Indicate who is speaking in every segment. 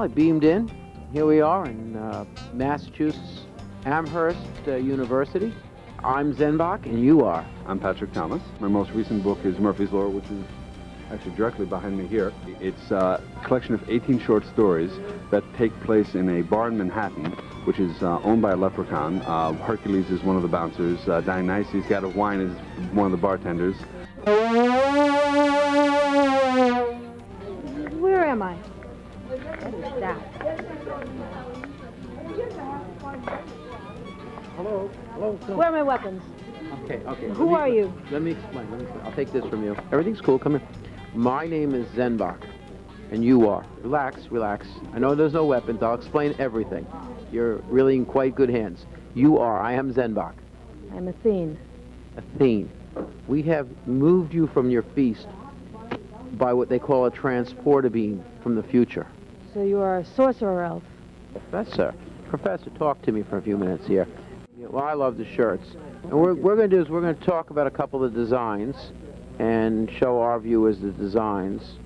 Speaker 1: I beamed in. Here we are in Massachusetts Amherst University. I'm Zenbock, and you are?
Speaker 2: I'm Patrick Thomas. My most recent book is Murphy's Law, which is actually directly behind me here. It's a collection of 18 short stories that take place in a bar in Manhattan, which is owned by a leprechaun. Hercules is one of the bouncers. Dionysus, God of Wine, is one of the bartenders.
Speaker 3: Where am I? What is that?
Speaker 1: Hello.
Speaker 3: Where are my weapons?
Speaker 1: Okay.
Speaker 3: Who are you?
Speaker 1: Let me explain. I'll take this from you. Everything's cool. Come here. My name is Zenbock, and you are. Relax. I know there's no weapons. I'll explain everything. You're really in quite good hands. You are. I am Zenbock.
Speaker 3: I'm Athene.
Speaker 1: Athene. We have moved you from your feast by what they call a transporter beam from the future.
Speaker 3: So you are a sorcerer elf.
Speaker 1: Professor, talk to me for a few minutes here. Well, I love the shirts. And what we're going to do is we're going to talk about a couple of designs and show our viewers the designs.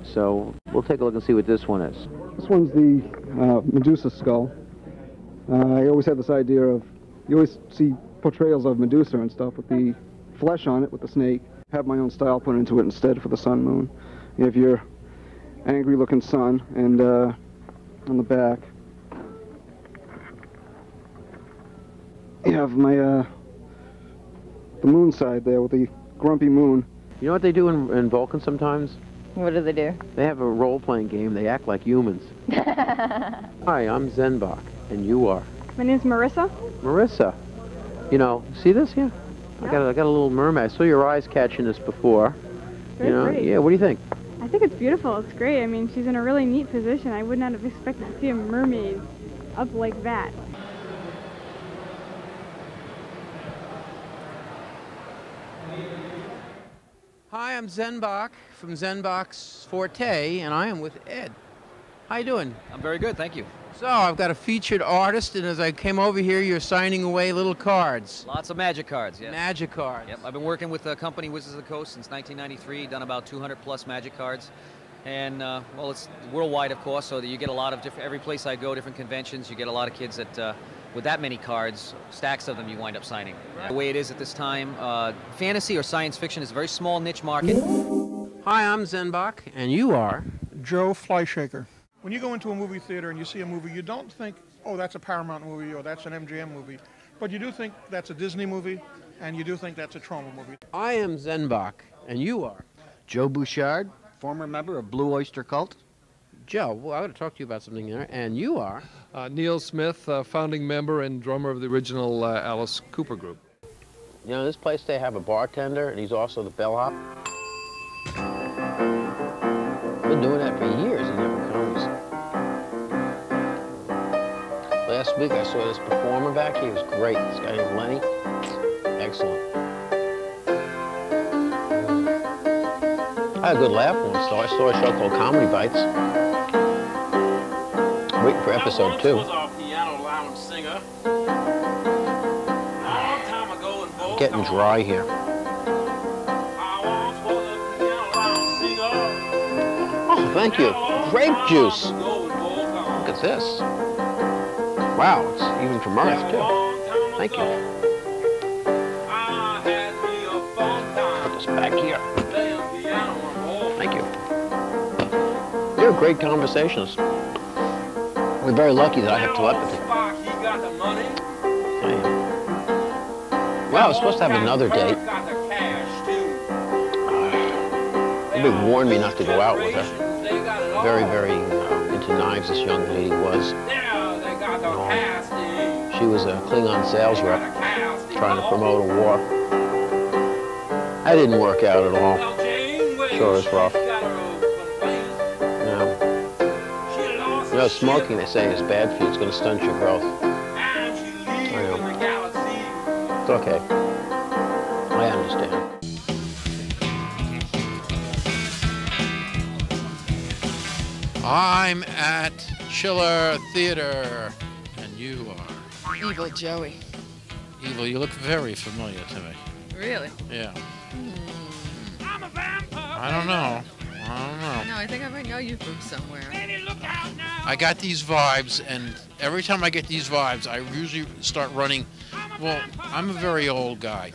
Speaker 1: So we'll take a look and see what this one is.
Speaker 4: This one's the Medusa skull. I always had this idea of, you always see portrayals of Medusa and stuff with the flesh on it, with the snake. Have my own style put into it instead for the sun moon. You have your angry looking sun, and on the back you have my the moon side there with the grumpy moon.
Speaker 1: You know what they do in Vulcan sometimes?
Speaker 3: What do they do?
Speaker 1: They have a role-playing game. They act like humans. Hi, I'm Zenbock, and you are?
Speaker 5: My name's Marissa.
Speaker 1: Marissa. You know, see this here?
Speaker 5: Yeah.
Speaker 1: I got a little mermaid. I saw your eyes catching this before.
Speaker 5: Very pretty.
Speaker 1: Yeah, what do you think?
Speaker 5: I think it's beautiful. It's great. I mean, she's in a really neat position. I would not have expected to see a mermaid up like that.
Speaker 1: Hi, I'm Zenbock from Zenbock's Forte, and I am with Ed. How you doing?
Speaker 6: I'm very good, thank you.
Speaker 1: So, I've got a featured artist, and as I came over here, you're signing away little cards.
Speaker 6: Lots of magic cards, yeah.
Speaker 1: Magic cards.
Speaker 6: Yep, I've been working with the company Wizards of the Coast since 1993, done about 200 plus magic cards. And, well, it's worldwide, of course, so that you get a lot of different, every place I go, different conventions, you get a lot of kids that, with that many cards, stacks of them you wind up signing. Right. The way it is at this time, fantasy or science fiction is a very small niche market.
Speaker 1: Hi, I'm Zenbock, and you are?
Speaker 7: Joe Fleishaker. When you go into a movie theater and you see a movie, you don't think, oh, that's a Paramount movie or that's an MGM movie. But you do think that's a Disney movie, and you do think that's a Trauma movie.
Speaker 1: I am Zenbock, and you are?
Speaker 8: Joe Bochard, former member of Blue Oyster Cult.
Speaker 1: Joe, well, I got to talk to you about something there, and you are?
Speaker 9: Neal Smith, founding member and drummer of the original Alice Cooper group.
Speaker 1: You know, in this place they have a bartender, and he's also the bellhop. Been doing that for years. He never comes. Last week I saw this performer back here. He was great. This guy named Lenny. Excellent. I had a good laugh once, though. I saw a show called Comedy Bites. Waiting for episode 2. Getting dry here. Oh, thank you. Grape juice. Look at this. Wow, it's even from Earth, too. Thank you. Put this back here. Thank you. You're a great conversationalist. We're very lucky that I have telepathy. Well, I was supposed to have another date. Somebody warned me not to go out with her. Very, very into knives, this young lady was. She was a Klingon sales rep trying to promote a war. That didn't work out at all. Sure was rough. You know, smoking, they say, is bad for you. It's going to stunt your growth. I know. It's okay. I understand. I'm at Chiller Theater, and you are?
Speaker 10: Evil Joey.
Speaker 1: Evil, you look very familiar to me.
Speaker 10: Really?
Speaker 1: Yeah. I don't know.
Speaker 10: don't know.
Speaker 11: No, I think I might know you from somewhere.
Speaker 10: I got these vibes, and every time I get these vibes, I usually start running. Well, I'm a very old guy.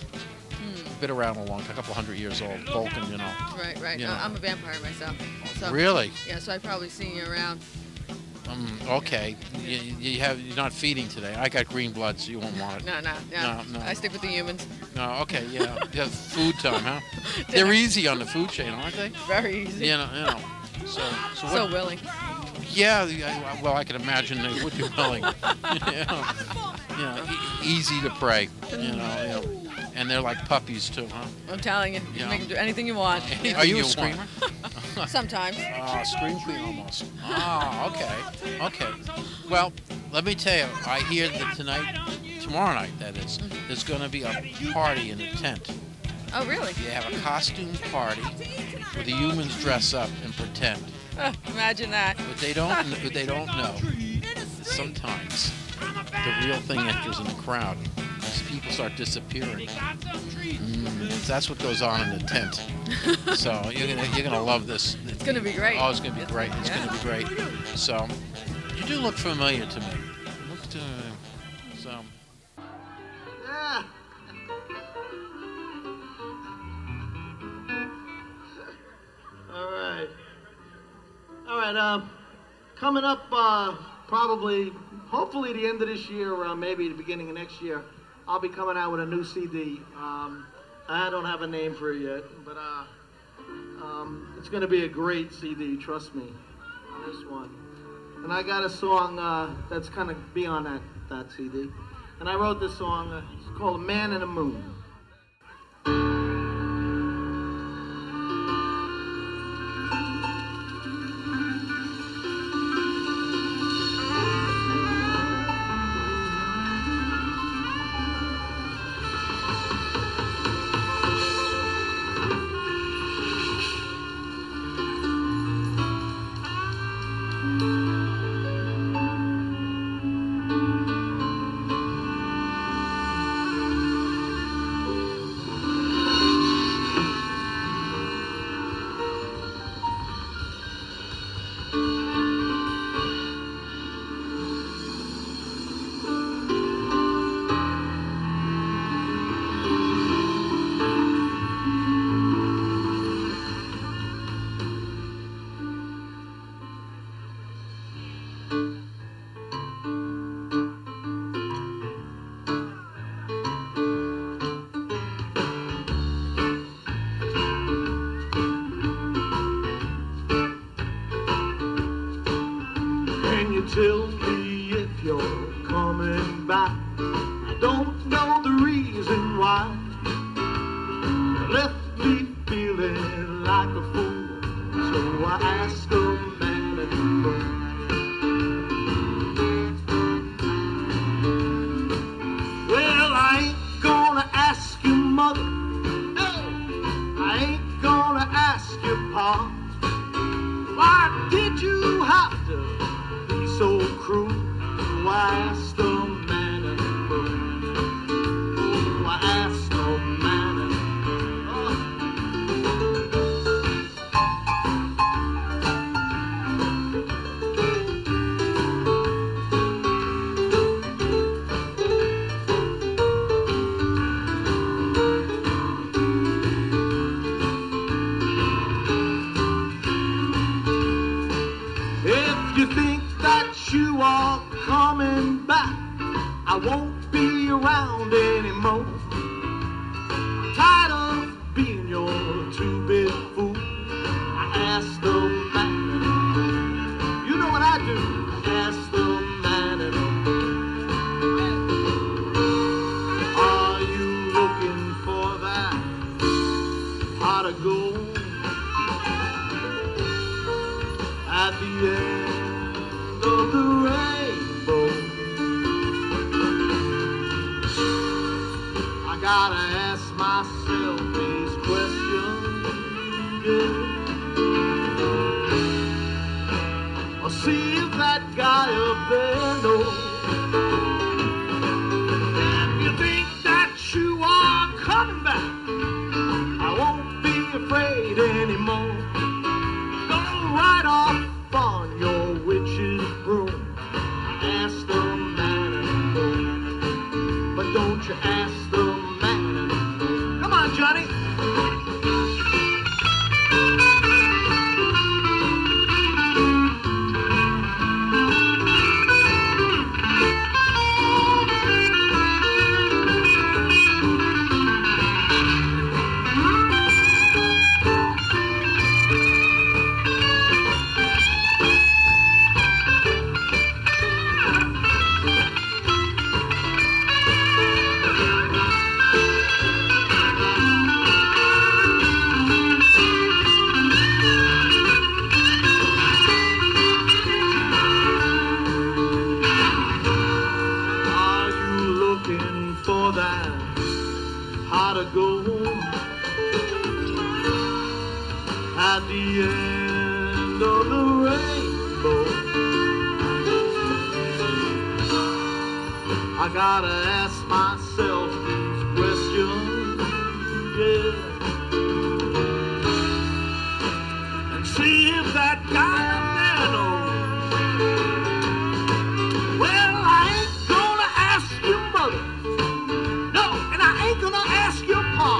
Speaker 10: Been around a long time, a couple 100 years old. Vulcan, you know.
Speaker 11: Right, right.
Speaker 10: You know.
Speaker 11: I'm a vampire myself. So,
Speaker 10: Really?
Speaker 11: Yeah, so I've probably seen you around.
Speaker 10: Okay. You're not feeding today. I got green blood, so you won't want it.
Speaker 11: No.
Speaker 10: No.
Speaker 11: I stick with the humans.
Speaker 10: No, okay, yeah. You have food time, huh? They're easy on the food chain, aren't they?
Speaker 11: Very easy.
Speaker 10: You know.
Speaker 11: So willing.
Speaker 10: Yeah, well, I can imagine they would be willing. Easy to prey. You know, and they're like puppies too, huh?
Speaker 11: I'm telling you, you make them do anything you want.
Speaker 10: Are you a screamer?
Speaker 11: Sometimes.
Speaker 10: Scream queen almost. Okay. Well, let me tell you, I hear that tomorrow night, that is, there's going to be a party in a tent.
Speaker 11: Oh, really?
Speaker 10: You have a costume party where the humans dress up and pretend.
Speaker 11: Imagine that.
Speaker 10: What they don't know, sometimes the real thing enters in the crowd. As people start disappearing. That's what goes on in the tent. So you're gonna love this.
Speaker 11: It's gonna be great.
Speaker 10: Oh, it's gonna be great. It's gonna be great. So you do look familiar to me.
Speaker 12: Yeah. All right. Coming up, hopefully the end of this year, maybe the beginning of next year, I'll be coming out with a new CD. I don't have a name for it yet, but it's going to be a great CD, trust me, on this one. And I got a song that's kind of be on that CD. And I wrote this song, it's called Man in the Moon. Tell me if you're coming back. I don't know the reason why. You left me feeling like a fool, so I asked a man in the moon. Well, I ain't gonna ask your mother. No, I ain't gonna ask your pa. Why did you have to so cruel? Why ask the man in the moon? Oh, why ask the man in the If you think that you are coming back, I won't be around anymore. I'm tired of being your two-bit fool. I ask the man in the moon. You know what I do? I ask the man in the moon. Are you looking for that pot of gold at the end of the rainbow? I gotta ask myself these questions, yeah. Or see if that guy up there knows. If you think that you are coming back, I won't be afraid anymore. you ask the man? Come on, Johnny. At the end of the rainbow, I gotta ask myself these questions, yeah, and see if that guy up there knows. Well, I ain't gonna ask your mother, no, and I ain't gonna ask your pa.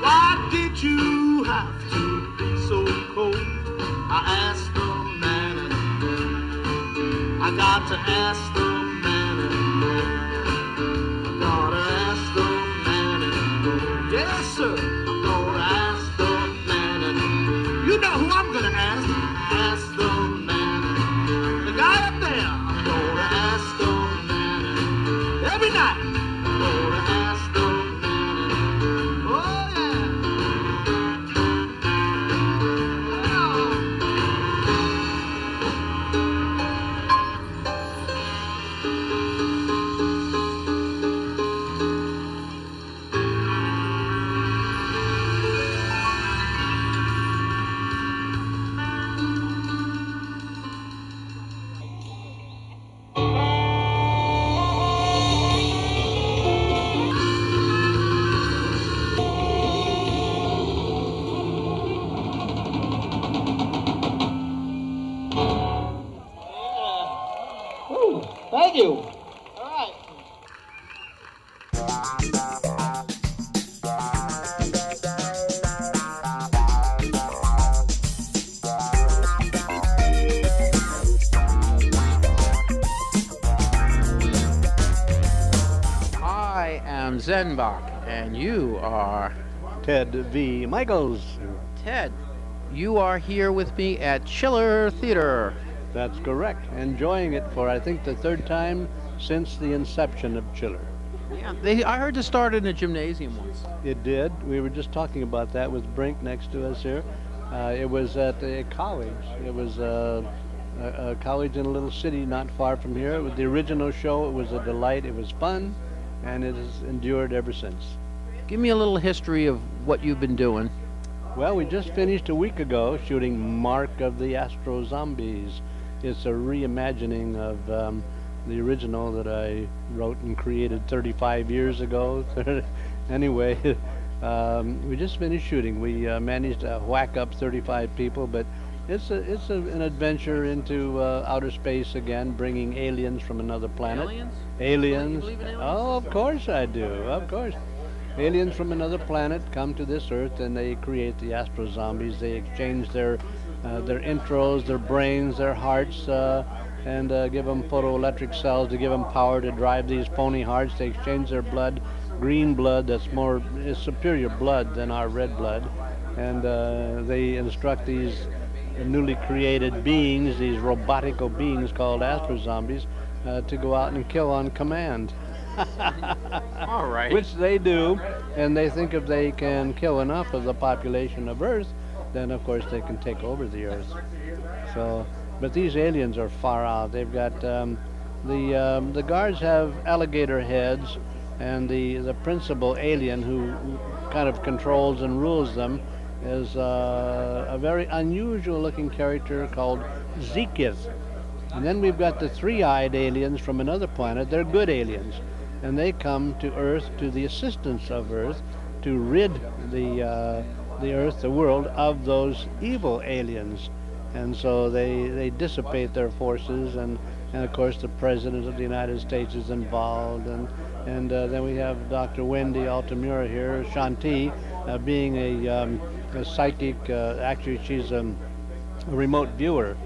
Speaker 12: Why did you have to be so cold? I asked the man in the moon. I got to ask the man in the moon. I gotta ask the man in the moon. Yes, sir, I'm gonna ask the man in the moon. You know who I'm gonna ask? Ask the man in the moon. The guy up there, I'm gonna ask the man in the moon. Every night, I'm gonna ask the man in the moon. Oh, yeah.
Speaker 13: Thank you. All right.
Speaker 1: I am Zenbock, and you are...
Speaker 14: Ted V. Mikels.
Speaker 1: Ted, you are here with me at Chiller Theater.
Speaker 14: That's correct. Enjoying it for, I think, the third time since the inception of Chiller.
Speaker 1: Yeah, I heard this started in a gymnasium once.
Speaker 14: It did. We were just talking about that with Brink next to us here. It was at a college. It was a college in a little city not far from here. It was the original show. It was a delight. It was fun, and it has endured ever since.
Speaker 1: Give me a little history of what you've been doing.
Speaker 14: Well, we just finished a week ago shooting Mark of the Astro Zombies. It's a reimagining of the original that I wrote and created 35 years ago. Anyway, we just finished shooting. We managed to whack up 35 people, but it's an adventure into outer space again, bringing aliens from another planet.
Speaker 1: Aliens?
Speaker 14: Aliens.
Speaker 1: You believe in aliens?
Speaker 14: Oh, of course I do. Of course. Aliens from another planet come to this Earth and they create the Astro Zombies. They exchange their intros, their brains, their hearts, and give them photoelectric cells to give them power to drive these phony hearts. They exchange their blood, green blood that's is superior blood than our red blood, and they instruct these newly created beings, these robotical beings called Astro Zombies, to go out and kill on command.
Speaker 1: All right.
Speaker 14: Which they do, and they think if they can kill enough of the population of Earth, then of course they can take over the Earth. So, but these aliens are far out. They've got the guards have alligator heads, and the principal alien who kind of controls and rules them is a very unusual looking character called Zekith. And then we've got the three-eyed aliens from another planet. They're good aliens, and they come to Earth to the assistance of Earth to rid the Earth, the world, of those evil aliens. And so they dissipate their forces and and of course the President of the United States is involved, and then we have Dr. Wendy Altamura here, Shanti, being a psychic. Actually, she's a remote viewer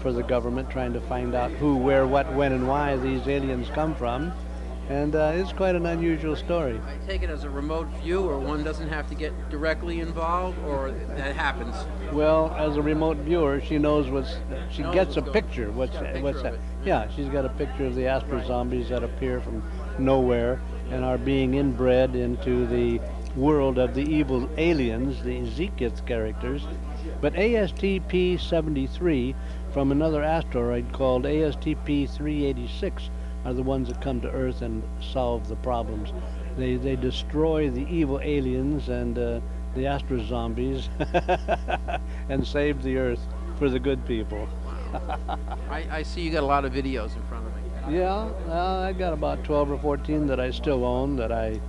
Speaker 14: for the government, trying to find out who, where, what, when, and why these aliens come from. And it's quite an unusual story.
Speaker 15: I take it as a remote view, or one doesn't have to get directly involved, or that happens?
Speaker 14: Well, as a remote viewer, she knows she gets a picture. What's that? Yeah, she's got a picture of the astro zombies that appear from nowhere and are being inbred into the world of the evil aliens, the Zekith characters. But ASTP-73 from another asteroid called ASTP-386 are the ones that come to Earth and solve the problems. They destroy the evil aliens and the astro zombies and save the Earth for the good people.
Speaker 15: I see you got a lot of videos in front of me.
Speaker 14: Yeah, I got about 12 or 14 that I still own, that I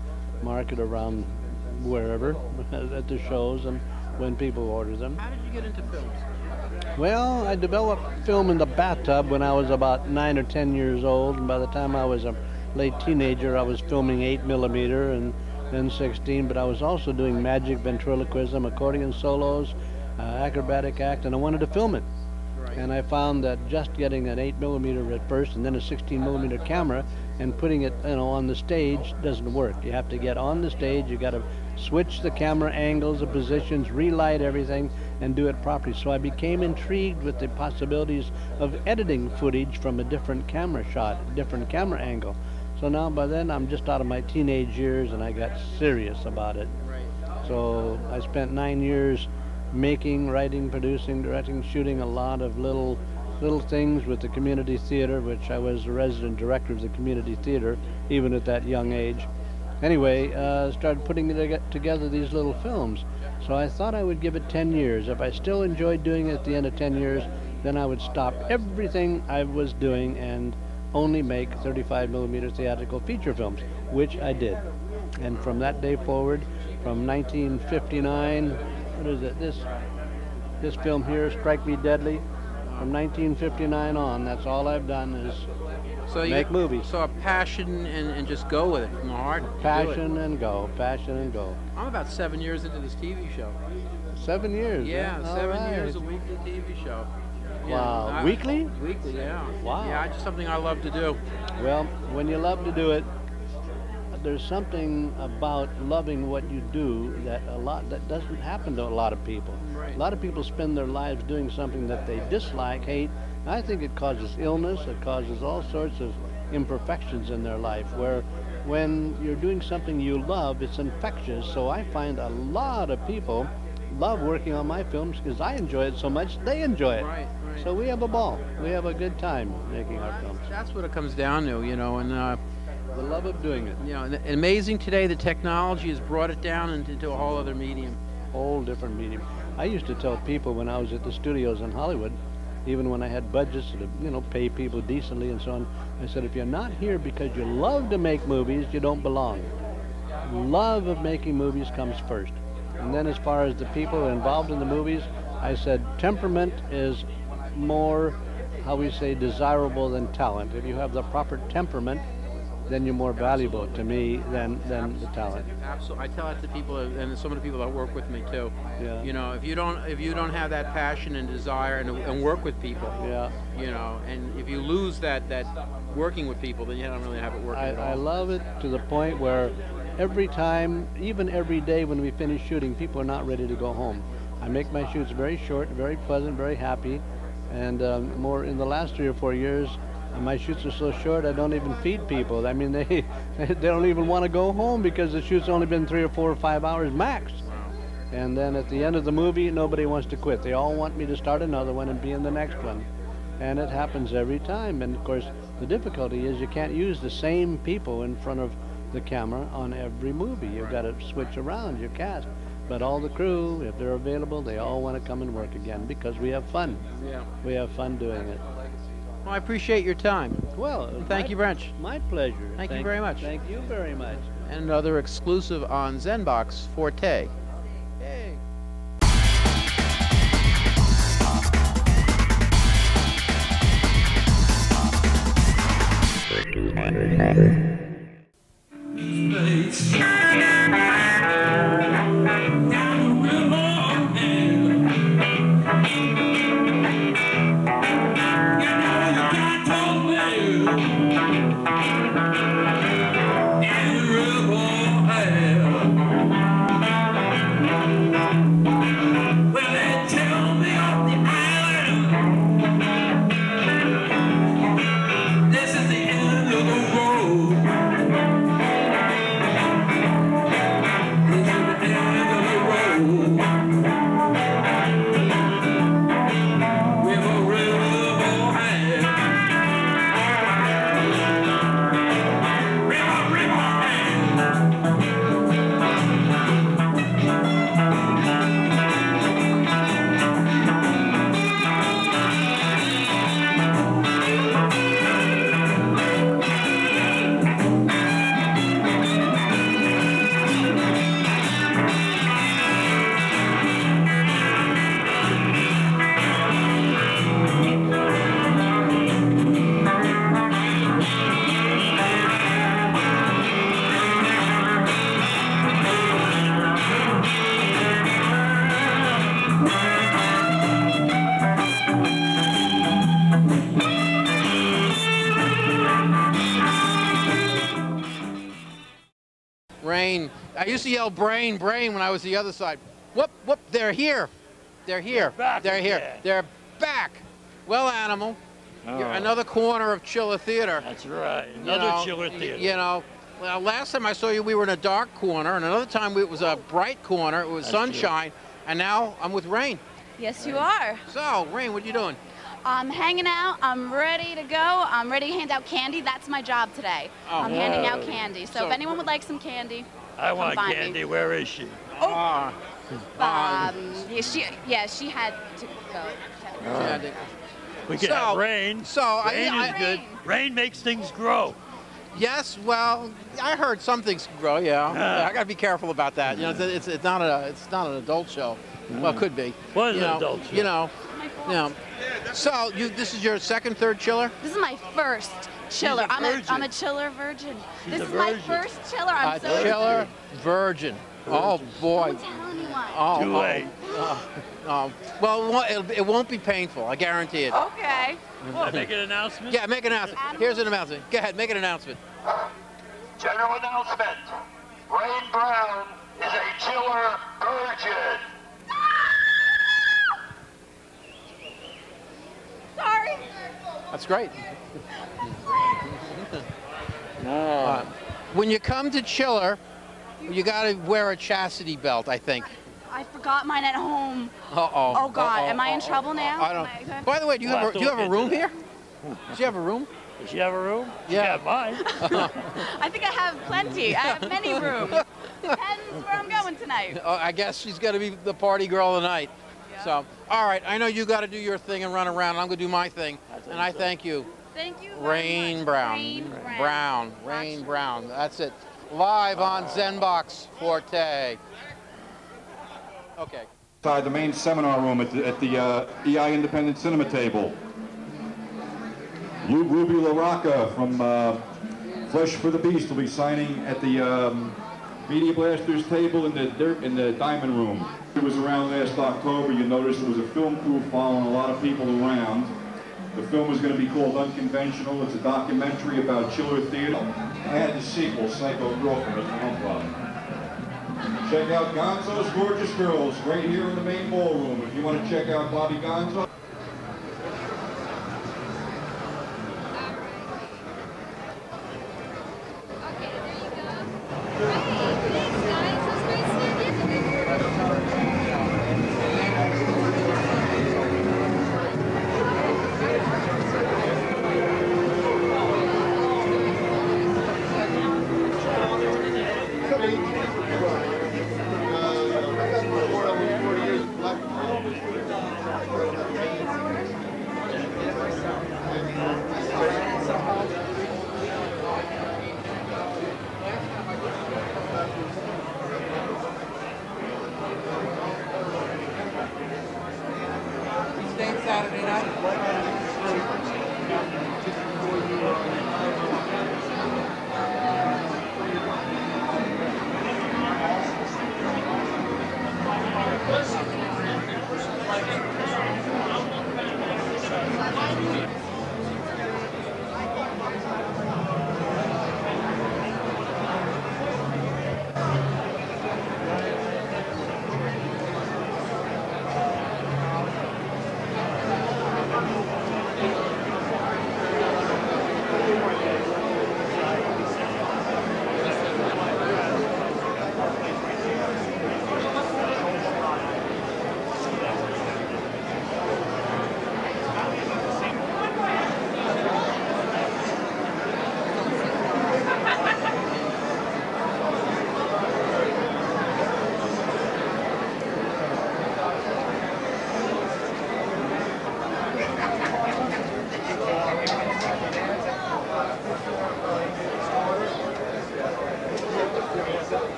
Speaker 14: market around wherever, at the shows and when people order them.
Speaker 15: How did you get into films?
Speaker 14: Well, I developed film in the bathtub when I was about 9 or 10 years old, and by the time I was a late teenager, I was filming 8mm and then 16, but I was also doing magic, ventriloquism, accordion solos, acrobatic act, and I wanted to film it. Right. And I found that just getting an 8mm at first and then a 16mm camera and putting it, on the stage doesn't work. You have to get on the stage, you got to switch the camera angles, the positions, relight everything, and do it properly. So I became intrigued with the possibilities of editing footage from a different camera shot, a different camera angle. So now by then I'm just out of my teenage years and I got serious about it. So I spent 9 years making, writing, producing, directing, shooting a lot of little things with the community theater, which I was the resident director of the community theater even at that young age. Anyway, started putting together these little films. So I thought I would give it 10 years. If I still enjoyed doing it at the end of 10 years, then I would stop everything I was doing and only make 35mm theatrical feature films, which I did. And from that day forward, from 1959, what is it, this film here, Strike Me Deadly, from 1959 on, that's all I've done is make movies.
Speaker 15: So a passion and just go with it from the heart.
Speaker 14: Passion and go, passion and go.
Speaker 15: I'm about 7 years into this TV show.
Speaker 14: 7 years?
Speaker 15: Yeah,
Speaker 14: huh?
Speaker 15: 7 years, a weekly TV show.
Speaker 14: Wow, weekly?
Speaker 15: Weekly, yeah.
Speaker 14: Wow.
Speaker 15: Yeah, it's just something I love to do.
Speaker 14: Well, when you love to do it, there's something about loving what you do that doesn't happen to a lot of people. Right. A lot of people spend their lives doing something that they dislike, hate. I think it causes illness, it causes all sorts of imperfections in their life, where when you're doing something you love, it's infectious. So I find a lot of people love working on my films because I enjoy it so much, they enjoy it.
Speaker 15: Right.
Speaker 14: So we have a ball. We have a good time making our films.
Speaker 15: That's what it comes down to, and
Speaker 14: the love of doing it.
Speaker 15: And amazing today, the technology has brought it down into a whole other medium.
Speaker 14: Whole different medium. I used to tell people when I was at the studios in Hollywood, even when I had budgets to, pay people decently and so on, I said, if you're not here because you love to make movies, you don't belong. Love of making movies comes first. And then as far as the people involved in the movies, I said temperament is more, how we say, desirable than talent. If you have the proper temperament, then you're more valuable to me than the talent.
Speaker 15: Absolutely, I tell that to people, and some of the people that work with me too.
Speaker 14: Yeah.
Speaker 15: If you don't have that passion and desire and work with people,
Speaker 14: yeah.
Speaker 15: And if you lose that working with people, then you don't really have it working at all.
Speaker 14: I love it to the point where every time, even every day when we finish shooting, people are not ready to go home. I make my shoots very short, very pleasant, very happy, and more in the last 3 or 4 years. My shoots are so short, I don't even feed people. I mean, they don't even want to go home because the shoot's only been 3 or 4 or 5 hours max. And then at the end of the movie, nobody wants to quit. They all want me to start another one and be in the next one. And it happens every time. And of course, the difficulty is you can't use the same people in front of the camera on every movie. You've got to switch around your cast. But all the crew, if they're available, they all want to come and work again because we have fun.
Speaker 15: Yeah.
Speaker 14: We have fun doing it.
Speaker 15: Well, I appreciate your time.
Speaker 14: Well,
Speaker 15: thank you very much.
Speaker 14: My pleasure.
Speaker 15: Thank you very much.
Speaker 14: Thank you very much.
Speaker 15: And another exclusive on Zenbock's Forte. Yay. Brain. I used to yell brain, brain when I was the other side. Whoop, whoop, they're here. They're here. They're here. They're back. Well, Animal, you're another corner of Chiller Theater.
Speaker 16: That's right. Another Chiller Theater.
Speaker 15: You know, well, last time I saw you, we were in a dark corner, and another time it was a bright corner. It was sunshine, and now I'm with Rain.
Speaker 17: Yes, you are.
Speaker 15: So, Rain, what are you doing?
Speaker 17: I'm hanging out. I'm ready to go. I'm ready to hand out candy. That's my job today. I'm handing out candy. So if anyone would like some candy,
Speaker 16: I want
Speaker 17: come find
Speaker 16: candy.
Speaker 17: me.
Speaker 16: Where is she?
Speaker 17: She had to go.
Speaker 16: We can have Rain. Rain is good. Rain makes things grow.
Speaker 15: Yes, well, I heard some things grow. Yeah, I got to be careful about that. You know, it's not an adult show. Well, it could be.
Speaker 16: What is an adult show?
Speaker 15: You know. So this is your second, third chiller?
Speaker 17: This is my first chiller. I'm a chiller virgin. This is my first chiller. I'm so excited.
Speaker 15: Chiller virgin. Oh boy.
Speaker 17: Don't tell anyone.
Speaker 16: Too late.
Speaker 15: Well, it won't be painful. I guarantee it.
Speaker 17: Okay.
Speaker 16: Make an announcement?
Speaker 15: Yeah, make an announcement. Here's an announcement. Go ahead, make an announcement.
Speaker 12: General announcement. Rain Brown is a chiller virgin.
Speaker 17: Sorry.
Speaker 15: That's great. When you come to Chiller, you got to wear a chastity belt, I think.
Speaker 17: I forgot mine at home.
Speaker 15: Uh-oh.
Speaker 17: Oh, God. Am I in trouble now?
Speaker 15: I don't. By the way, do you have a room here? Does she have a room?
Speaker 16: Does she have a room?
Speaker 15: Yeah.
Speaker 16: She mine.
Speaker 17: I think I have plenty. I have many rooms. Depends where I'm going tonight.
Speaker 15: I guess she's going to be the party girl tonight. Yeah. So, all right. I know you got to do your thing and run around. I'm going to do my thing. And I thank you.
Speaker 17: Thank you.
Speaker 15: Rain Brown. Rain Brown. That's it. Live on Zenbock's Forte. Okay.
Speaker 18: Inside the main seminar room at the EI Independent Cinema table. Ruby LaRocca from Flesh for the Beast will be signing at the Media Blasters table in the Diamond Room. It was around last October. You noticed there was a film crew following a lot of people around. The film is going to be called Unconventional. It's a documentary about Chiller Theater. I had the sequel, Psycho Girlfriend, as one problem. Check out Gonzo's Gorgeous Girls right here in the main ballroom. If you want to check out Bobby Gonzo.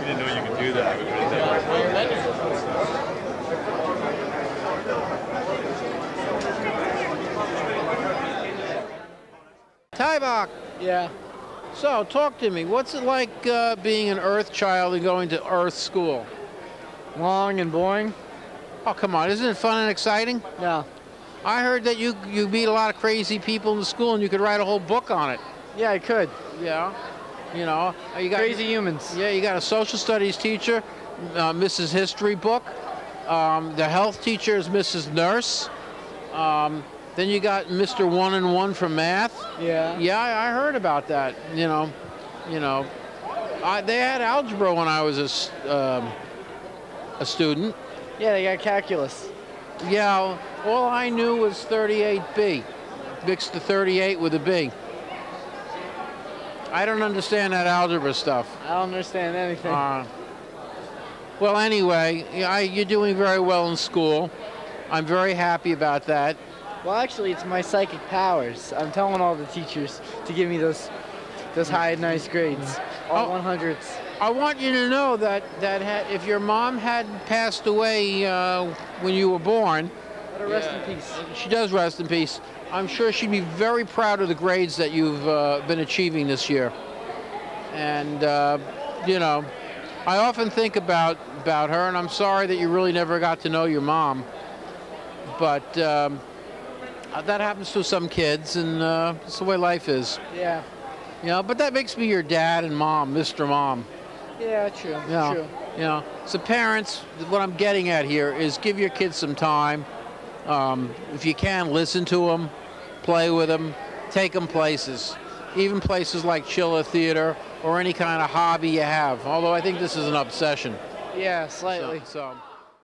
Speaker 16: didn't know you could do that.
Speaker 15: Tybach.
Speaker 14: Yeah.
Speaker 15: So, talk to me. What's it like being an Earth child and going to Earth school?
Speaker 14: Long and boring.
Speaker 15: Oh, come on. Isn't it fun and exciting?
Speaker 14: Yeah.
Speaker 15: I heard that you meet a lot of crazy people in the school and you could write a whole book on it.
Speaker 14: Yeah, I could.
Speaker 15: Yeah. You know, you got
Speaker 14: Crazy humans.
Speaker 15: Yeah, you got a social studies teacher, Mrs. History book. The health teacher is Mrs. Nurse. Then you got Mr. 1 and 1 from math.
Speaker 14: Yeah.
Speaker 15: Yeah, I heard about that. You know, they had algebra when I was a student.
Speaker 14: Yeah, they got calculus.
Speaker 15: Yeah, all I knew was 38B. Mixed the 38 with a B. I don't understand that algebra stuff.
Speaker 14: I don't understand anything.
Speaker 15: Well, anyway, you're doing very well in school. I'm very happy about that.
Speaker 14: Well, actually, it's my psychic powers. I'm telling all the teachers to give me those high, nice grades, all 100s.
Speaker 15: I want you to know that if your mom had passed away when you were born,
Speaker 14: let her rest in peace.
Speaker 15: She does rest in peace. I'm sure she'd be very proud of the grades that you've been achieving this year. And you know, I often think about her, and I'm sorry that you really never got to know your mom. But that happens to some kids, and it's the way life is.
Speaker 14: Yeah.
Speaker 15: You know, but that makes me your dad and mom, Mr. Mom.
Speaker 14: Yeah, true.
Speaker 15: Yeah.
Speaker 14: True.
Speaker 15: You know, so parents, what I'm getting at here is give your kids some time. If you can, listen to them, play with them, take them places, even places like Chiller Theater or any kind of hobby you have. Although I think this is an obsession.
Speaker 14: Yeah, slightly.
Speaker 15: So